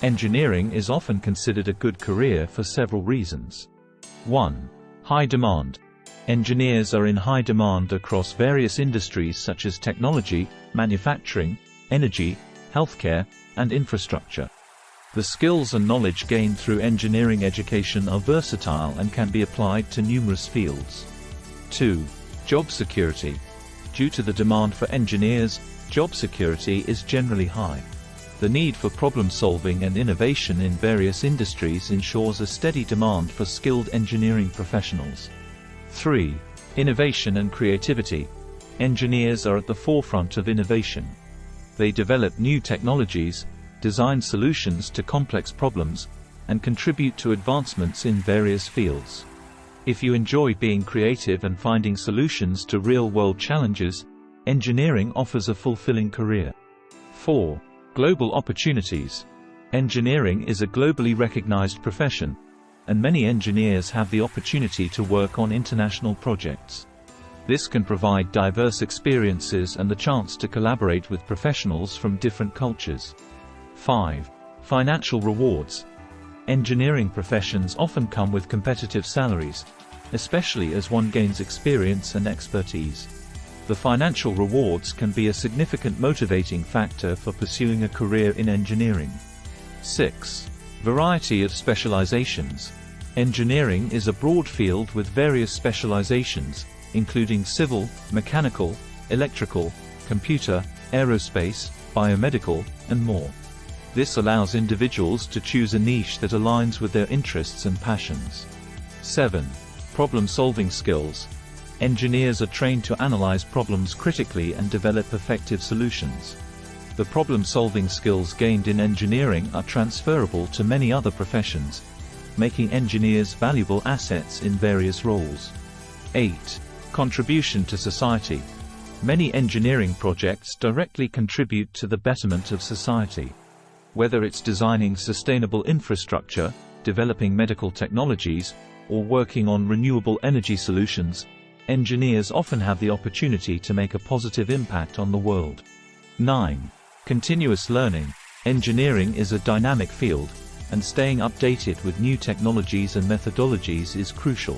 Engineering is often considered a good career for several reasons. 1. High demand. Engineers are in high demand across various industries such as technology, manufacturing, energy, healthcare, and infrastructure. The skills and knowledge gained through engineering education are versatile and can be applied to numerous fields. 2. Job security. Due to the demand for engineers, job security is generally high. The need for problem-solving and innovation in various industries ensures a steady demand for skilled engineering professionals. 3. Innovation and creativity. Engineers are at the forefront of innovation. They develop new technologies, design solutions to complex problems, and contribute to advancements in various fields. If you enjoy being creative and finding solutions to real-world challenges, engineering offers a fulfilling career. 4. Global opportunities. Engineering is a globally recognized profession, and many engineers have the opportunity to work on international projects. This can provide diverse experiences and the chance to collaborate with professionals from different cultures. 5. Financial rewards. Engineering professions often come with competitive salaries, especially as one gains experience and expertise. The financial rewards can be a significant motivating factor for pursuing a career in engineering. 6. Variety of specializations. Engineering is a broad field with various specializations, including civil, mechanical, electrical, computer, aerospace, biomedical, and more. This allows individuals to choose a niche that aligns with their interests and passions. 7. Problem-solving skills. Engineers are trained to analyze problems critically and develop effective solutions. The problem-solving skills gained in engineering are transferable to many other professions, making engineers valuable assets in various roles. 8. Contribution to society. Many engineering projects directly contribute to the betterment of society. Whether it's designing sustainable infrastructure, developing medical technologies, or working on renewable energy solutions, engineers often have the opportunity to make a positive impact on the world. 9. Continuous learning. Engineering is a dynamic field, and staying updated with new technologies and methodologies is crucial.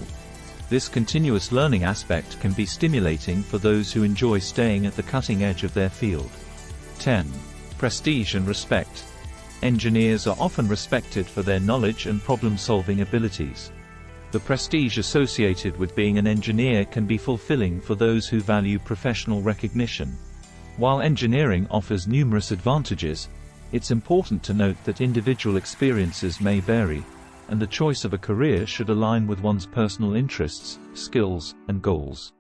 This continuous learning aspect can be stimulating for those who enjoy staying at the cutting edge of their field. 10. Prestige and respect. Engineers are often respected for their knowledge and problem-solving abilities. The prestige associated with being an engineer can be fulfilling for those who value professional recognition. While engineering offers numerous advantages, it's important to note that individual experiences may vary, and the choice of a career should align with one's personal interests, skills, and goals.